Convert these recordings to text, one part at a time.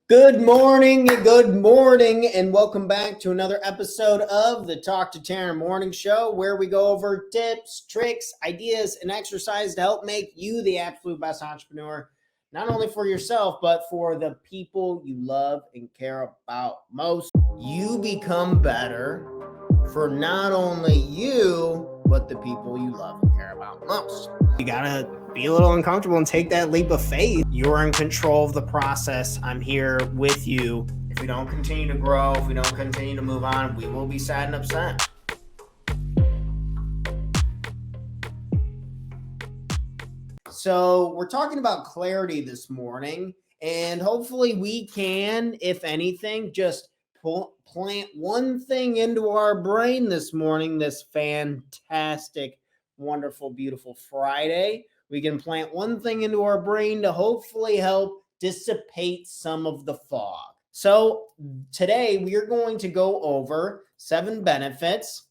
Good morning, and welcome back to another episode of the Talk to Taryn Morning Show, where we go over tips, tricks, ideas, and exercise to help make you the absolute best entrepreneur, not only for yourself, but for the people you love and care about most. You become better for not only you, but the people you love and care about most. You gotta be a little uncomfortable and take that leap of faith. You're in control of the process. I'm here with you. If we don't continue to grow, if we don't continue to move on, we will be sad and upset. So we're talking about clarity this morning, and hopefully we can, if anything, just plant one thing into our brain this morning, this fantastic, wonderful, beautiful Friday. We can plant one thing into our brain to hopefully help dissipate some of the fog. So today we are going to go over 7 benefits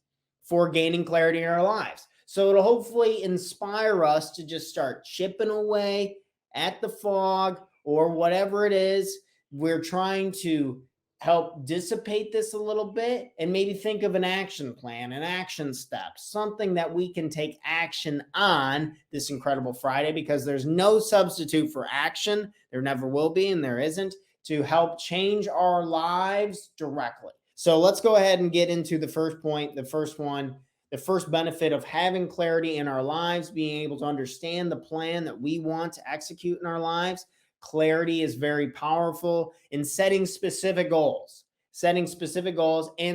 for gaining clarity in our lives. So it'll hopefully inspire us to just start chipping away at the fog or whatever it is. We're trying to help dissipate this a little bit and maybe think of an action plan, an action step, something that we can take action on this incredible Friday, because there's no substitute for action. There never will be, and there isn't, to help change our lives directly. So let's go ahead and get into the first point, the first one. The first benefit of having clarity in our lives, being able to understand the plan that we want to execute in our lives. Clarity is very powerful in setting specific goals, and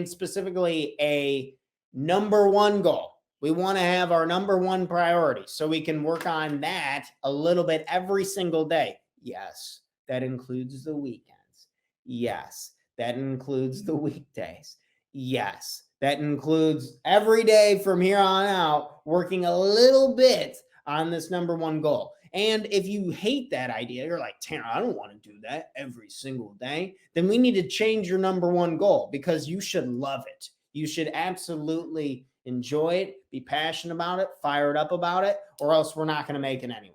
specifically a number one goal. We want to have our number one priority so we can work on that a little bit every single day. Yes, that includes the weekends. Yes, that includes the weekdays. Yes, that includes every day from here on out, working a little bit on this number one goal. And if you hate that idea, you're like, Tanner, I don't want to do that every single day, then we need to change your number one goal, because you should love it. You should absolutely enjoy it, be passionate about it, fired up about it, or else we're not going to make it anyway.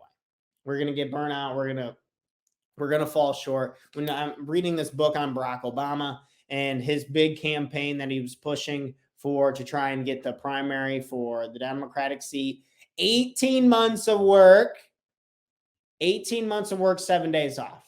We're going to get burnt out. We're going to fall short. When I'm reading this book on Barack Obama and his big campaign that he was pushing for to try and get the primary for the Democratic seat, 18 months of work, 7 days off.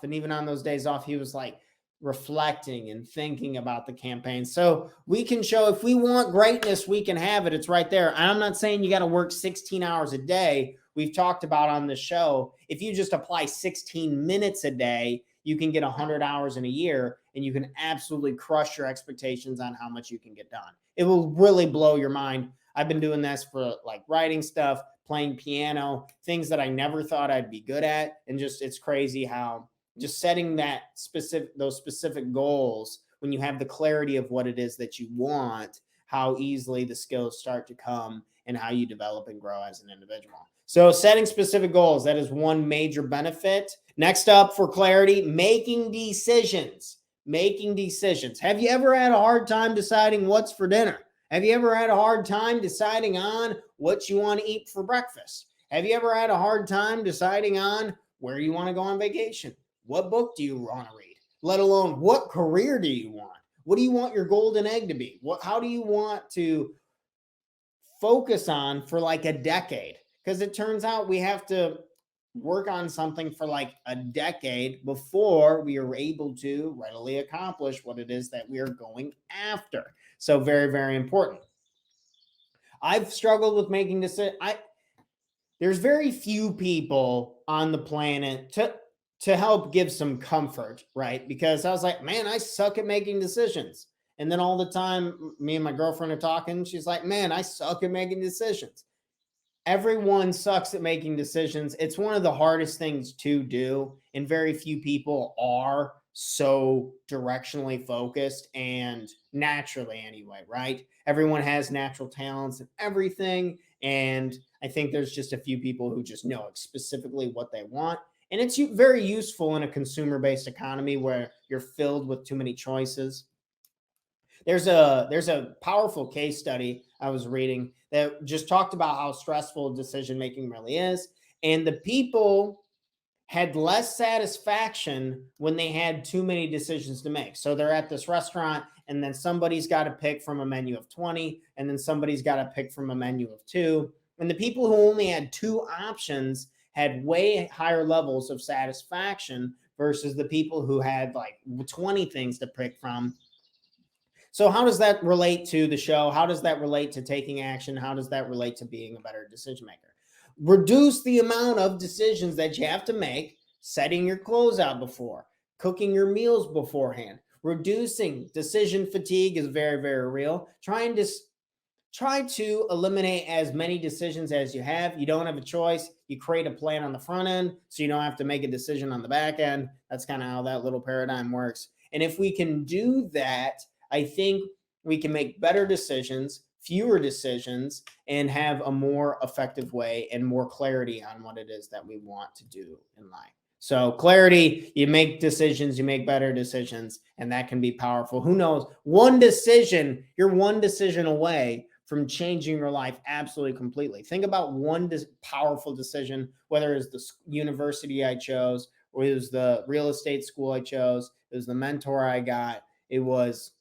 And even on those days off, he was like reflecting and thinking about the campaign. So we can show, if we want greatness, we can have it. It's right there. And I'm not saying you got to work 16 hours a day. We've talked about on the show, if you just apply 16 minutes a day, you can get 100 hours in a year, and you can absolutely crush your expectations on how much you can get done. It will really blow your mind. I've been doing this for like writing stuff, playing piano, things that I never thought I'd be good at. And just, it's crazy how just setting those specific goals, when you have the clarity of what it is that you want, how easily the skills start to come and how you develop and grow as an individual. So setting specific goals, that is one major benefit. Next up for clarity, making decisions. Have you ever had a hard time deciding what's for dinner? Have you ever had a hard time deciding on what you want to eat for breakfast? Have you ever had a hard time deciding on where you want to go on vacation? What book do you want to read? Let alone, what career do you want? What do you want your golden egg to be? How do you want to focus on for like a decade? Because it turns out we have to work on something for like a decade before we are able to readily accomplish what it is that we are going after. So very, very important. I've struggled with making decisions. There's very few people on the planet to help give some comfort, right? Because I was like, man, I suck at making decisions. And then all the time, me and my girlfriend are talking. She's like, man, I suck at making decisions. Everyone sucks at making decisions. It's one of the hardest things to do, and very few people are so directionally focused and naturally anyway, right? Everyone has natural talents and everything, and I think there's just a few people who just know specifically what they want. And it's very useful in a consumer-based economy where you're filled with too many choices. There's a powerful case study I was reading that just talked about how stressful decision making really is, and the people had less satisfaction when they had too many decisions to make. So they're at this restaurant, and then somebody's got to pick from a menu of 20, and then somebody's got to pick from a menu of 2. And the people who only had 2 options had way higher levels of satisfaction versus the people who had like 20 things to pick from. So how does that relate to the show? How does that relate to taking action? How does that relate to being a better decision maker? Reduce the amount of decisions that you have to make, setting your clothes out before, cooking your meals beforehand. Reducing decision fatigue is very, very real. Try to eliminate as many decisions as you have. You don't have a choice. You create a plan on the front end so you don't have to make a decision on the back end. That's kind of how that little paradigm works. And if we can do that, I think we can make better decisions, fewer decisions, and have a more effective way and more clarity on what it is that we want to do in life. So clarity, you make decisions, you make better decisions, and that can be powerful. Who knows? One decision, you're one decision away from changing your life absolutely completely. Think about one powerful decision, whether it's the university I chose, or it was the real estate school I chose, it was the mentor I got, it was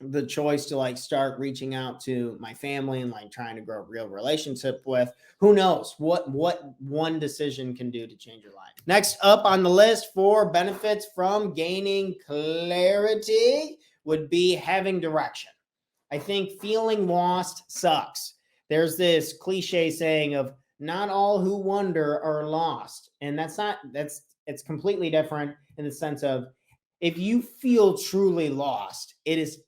the choice to like start reaching out to my family and like trying to grow a real relationship with. Who knows what one decision can do to change your life. Next up on the list for benefits from gaining clarity would be having direction. I think feeling lost sucks. There's this cliche saying of not all who wander are lost. And it's completely different in the sense of if you feel truly lost, it is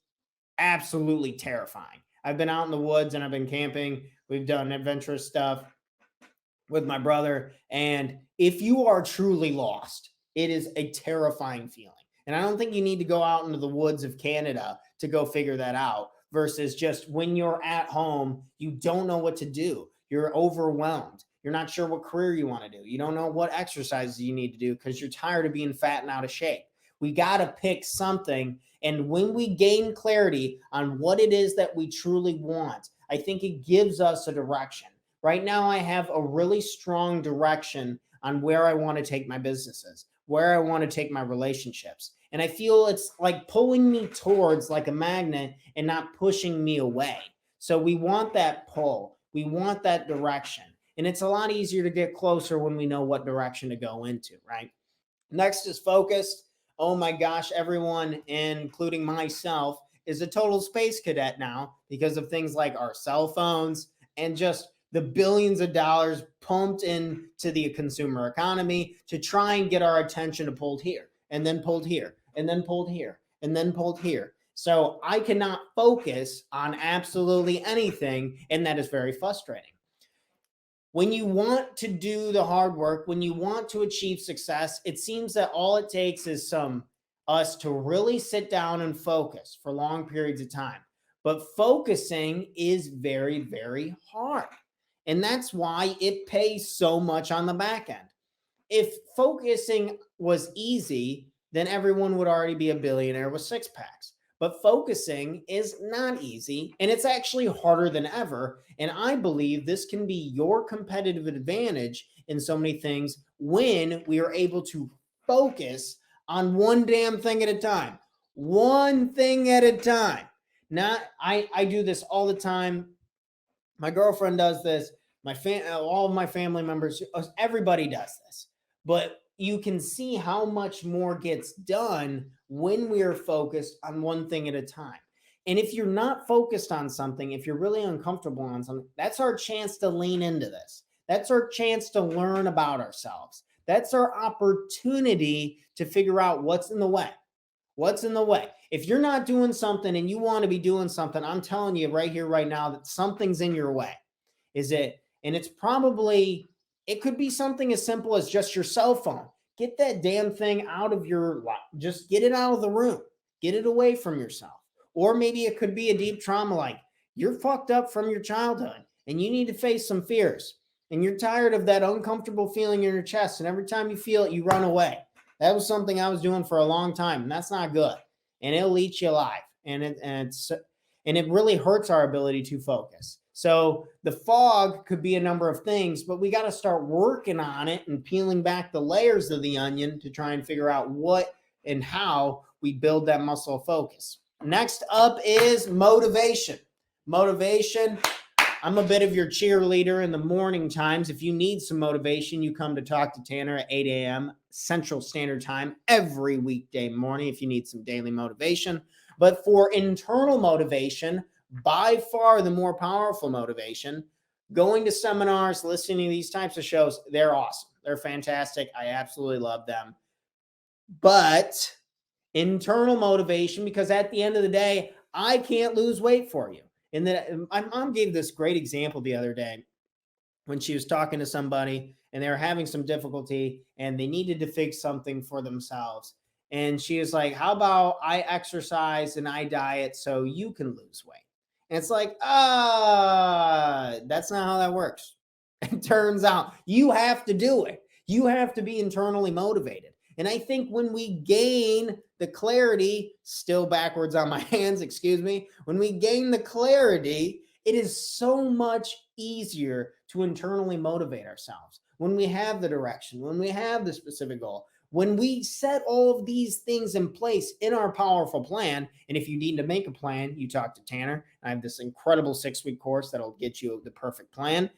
absolutely terrifying. I've been out in the woods and I've been camping. We've done adventurous stuff with my brother. And if you are truly lost, it is a terrifying feeling. And I don't think you need to go out into the woods of Canada to go figure that out versus just when you're at home, you don't know what to do. You're overwhelmed. You're not sure what career you want to do. You don't know what exercises you need to do because you're tired of being fat and out of shape. We got to pick something. And when we gain clarity on what it is that we truly want, I think it gives us a direction. Right now, I have a really strong direction on where I want to take my businesses, where I want to take my relationships. And I feel it's like pulling me towards like a magnet and not pushing me away. So we want that pull. We want that direction. And it's a lot easier to get closer when we know what direction to go into, right? Next is focus. Oh my gosh, everyone, including myself, is a total space cadet now because of things like our cell phones and just the billions of dollars pumped into the consumer economy to try and get our attention pulled here and then pulled here and then pulled here and then pulled here. So I cannot focus on absolutely anything, and that is very frustrating. When you want to do the hard work, when you want to achieve success, it seems that all it takes is us to really sit down and focus for long periods of time. But focusing is very, very hard. And that's why it pays so much on the back end. If focusing was easy, then everyone would already be a billionaire with 6-packs. But focusing is not easy, and it's actually harder than ever. And I believe this can be your competitive advantage in so many things when we are able to focus on one damn thing at a time. One thing at a time. I do this all the time. My girlfriend does this. All of my family members, everybody does this. But you can see how much more gets done when we are focused on one thing at a time. And if you're not focused on something, if you're really uncomfortable on something, that's our chance to lean into this. That's our chance to learn about ourselves. That's our opportunity to figure out what's in the way. What's in the way? If you're not doing something and you want to be doing something, I'm telling you right here, right now, that something's in your way. And it's probably, it could be something as simple as just your cell phone. Get that damn thing out of your life. Just get it out of the room. Get it away from yourself. Or maybe it could be a deep trauma like you're fucked up from your childhood and you need to face some fears. And you're tired of that uncomfortable feeling in your chest. And every time you feel it, you run away. That was something I was doing for a long time. And that's not good. And it'll eat you alive. And it really hurts our ability to focus. So the fog could be a number of things, but we got to start working on it and peeling back the layers of the onion to try and figure out what and how we build that muscle of focus. Next up is motivation. Motivation. I'm a bit of your cheerleader in the morning times. If you need some motivation, you come to talk to Tanner at 8 a.m. Central Standard Time every weekday morning if you need some daily motivation. But for internal motivation, by far the more powerful motivation, going to seminars, listening to these types of shows, they're awesome. They're fantastic. I absolutely love them. But internal motivation, because at the end of the day, I can't lose weight for you. And then my mom gave this great example the other day when she was talking to somebody and they were having some difficulty and they needed to fix something for themselves. And she was like, how about I exercise and I diet so you can lose weight? And it's like, that's not how that works. It turns out you have to do it. You have to be internally motivated. And I think when we gain the clarity, still backwards on my hands, excuse me, when we gain the clarity, it is so much easier to internally motivate ourselves. When we have the direction, when we have the specific goal, when we set all of these things in place in our powerful plan, and if you need to make a plan, you talk to Tanner. I have this incredible 6-week course that'll get you the perfect plan.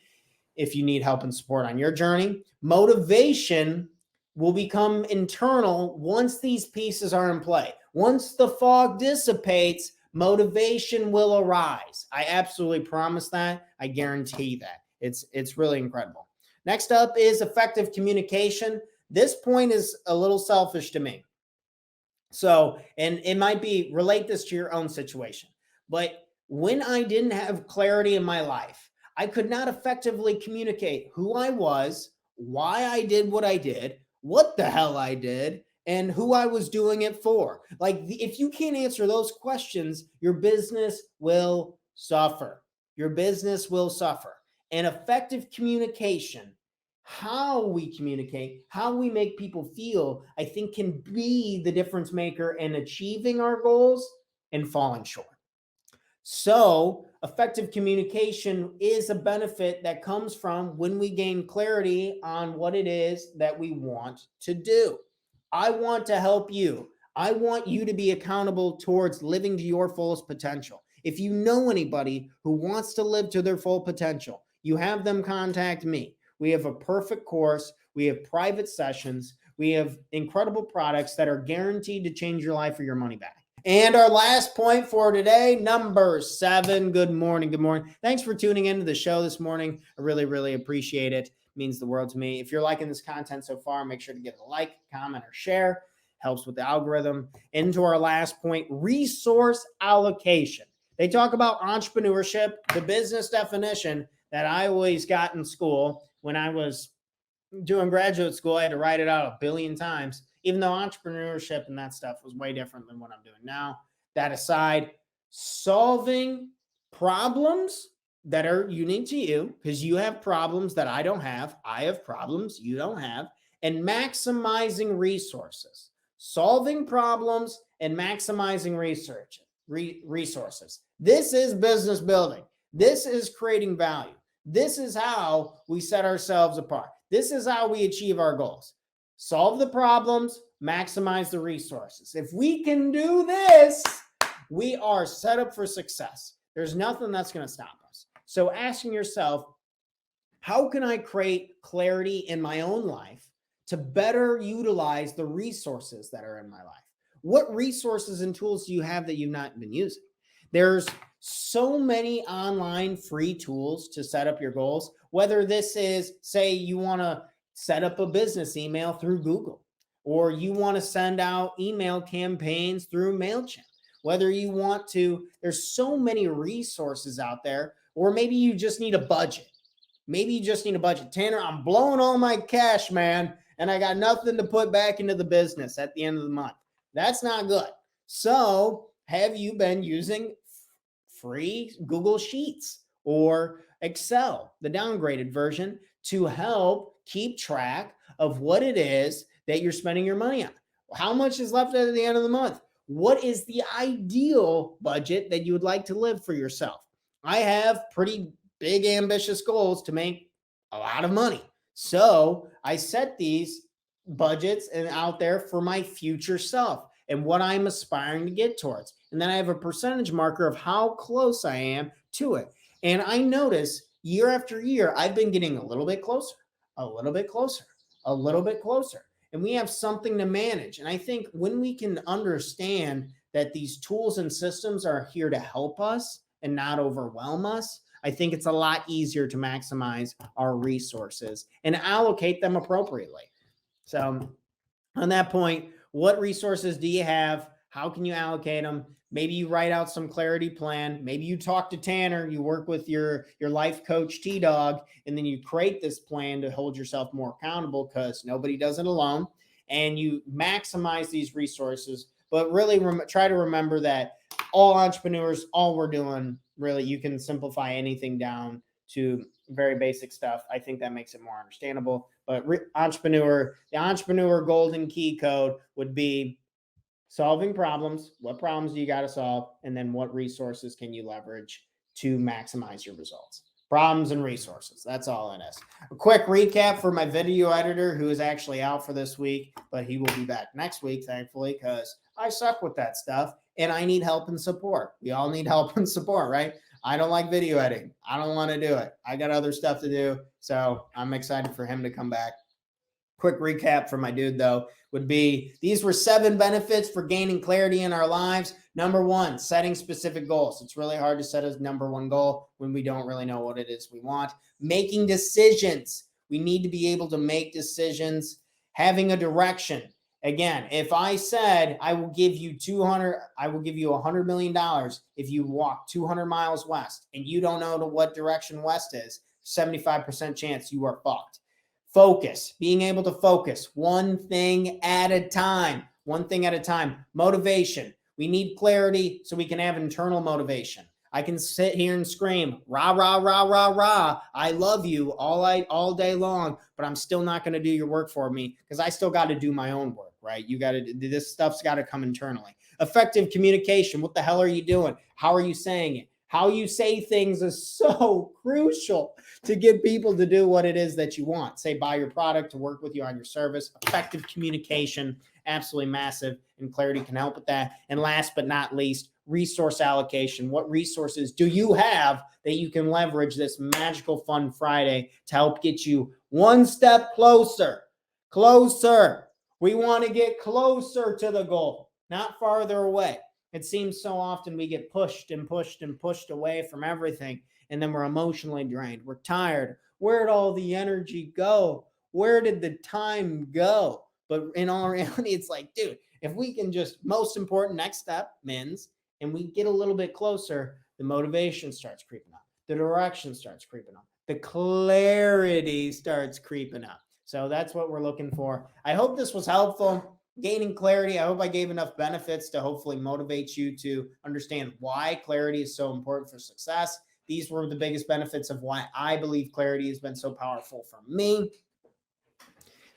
If you need help and support on your journey, motivation will become internal once these pieces are in play. Once the fog dissipates, motivation will arise. I absolutely promise that. I guarantee that. It's really incredible. Next up is effective communication. This point is a little selfish to me. So, and it might be, relate this to your own situation. But when I didn't have clarity in my life, I could not effectively communicate who I was, why I did what I did, what the hell I did, and who I was doing it for. Like, if you can't answer those questions, your business will suffer. Your business will suffer. And effective communication, how we communicate, how we make people feel, I think can be the difference maker in achieving our goals and falling short. So, effective communication is a benefit that comes from when we gain clarity on what it is that we want to do. I want to help you. I want you to be accountable towards living to your fullest potential. If you know anybody who wants to live to their full potential, you have them contact me. We have a perfect course. We have private sessions. We have incredible products that are guaranteed to change your life or your money back. And our last point for today, number 7. Good morning. Good morning. Thanks for tuning into the show this morning. I really, really appreciate it. It means the world to me. If you're liking this content so far, make sure to give it a like, comment, or share. Helps with the algorithm. Into our last point, resource allocation. They talk about entrepreneurship, the business definition that I always got in school. When I was doing graduate school, I had to write it out a billion times, even though entrepreneurship and that stuff was way different than what I'm doing now. That aside, solving problems that are unique to you, because you have problems that I don't have. I have problems you don't have. And maximizing resources. Solving problems and maximizing resources. This is business building. This is creating value. This is how we set ourselves apart. This is how we achieve our goals. Solve the problems, maximize the resources. If we can do this, we are set up for success. There's nothing that's going to stop us. So asking yourself, how can I create clarity in my own life to better utilize the resources that are in my life? What resources and tools do you have that you've not been using? There's so many online free tools to set up your goals, whether this is, say, you want to set up a business email through Google, or you want to send out email campaigns through MailChimp, whether you want to, there's so many resources out there, or maybe you just need a budget. Maybe you just need a budget. Tanner, I'm blowing all my cash, man, and I got nothing to put back into the business at the end of the month. That's not good. So have you been using free Google Sheets or Excel, the downgraded version, to help keep track of what it is that you're spending your money on? How much is left at the end of the month? What is the ideal budget that you would like to live for yourself? I have pretty big, ambitious goals to make a lot of money. So I set these budgets and out there for my future self and what I'm aspiring to get towards. And then I have a percentage marker of how close I am to it. And I notice year after year, I've been getting a little bit closer, a little bit closer, a little bit closer. And we have something to manage. And I think when we can understand that these tools and systems are here to help us and not overwhelm us, I think it's a lot easier to maximize our resources and allocate them appropriately. So, on that point, what resources do you have? How can you allocate them? Maybe you write out some clarity plan. Maybe you talk to Tanner, you work with your life coach T-Dog, and then you create this plan to hold yourself more accountable because nobody does it alone. And you maximize these resources, but really try to remember that all entrepreneurs, all we're doing, really, you can simplify anything down to very basic stuff. I think that makes it more understandable. But the entrepreneur golden key code would be solving problems. What problems do you got to solve? And then what resources can you leverage to maximize your results? Problems and resources. That's all it is. A quick recap for my video editor who is actually out for this week, but he will be back next week, thankfully, because I suck with that stuff and I need help and support. We all need help and support, right? I don't like video editing. I don't want to do it. I got other stuff to do. So I'm excited for him to come back. Quick recap for my dude, though, would be these were 7 benefits for gaining clarity in our lives. Number 1, setting specific goals. It's really hard to set a number 1 goal when we don't really know what it is we want. Making decisions. We need to be able to make decisions. Having a direction. Again, if I said I will give you $100 million if you walk 200 miles west and you don't know what direction west is, 75% chance you are fucked. Focus, being able to focus one thing at a time, Motivation. We need clarity so we can have internal motivation. I can sit here and scream, rah, rah, rah, rah, rah. I love you all day long, but I'm still not going to do your work for me because I still got to do my own work, right? This stuff's got to come internally. Effective communication. What the hell are you doing? How are you saying it? How you say things is so crucial to get people to do what it is that you want. Say, buy your product, to work with you on your service. Effective communication, absolutely massive, and clarity can help with that. And last but not least, resource allocation. What resources do you have that you can leverage this magical Fun Friday to help get you one step closer? We want to get closer to the goal, not farther away. It seems so often we get pushed and pushed and pushed away from everything, and then we're emotionally drained. We're tired. Where'd all the energy go? Where did the time go? But in all reality, it's like, dude, if we can just, most important next step, mins, and we get a little bit closer, the motivation starts creeping up. The direction starts creeping up. The clarity starts creeping up. So that's what we're looking for. I hope this was helpful. Gaining clarity. I hope I gave enough benefits to hopefully motivate you to understand why clarity is so important for success. These were the biggest benefits of why I believe clarity has been so powerful for me.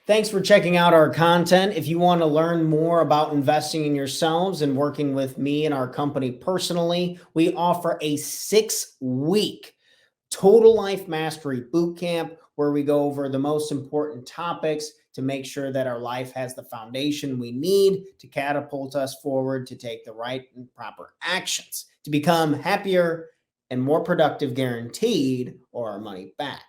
Thanks for checking out our content. If you want to learn more about investing in yourselves and working with me and our company personally, we offer a 6-week Total Life Mastery Bootcamp where we go over the most important topics to make sure that our life has the foundation we need to catapult us forward to take the right and proper actions to become happier and more productive, guaranteed, or our money back.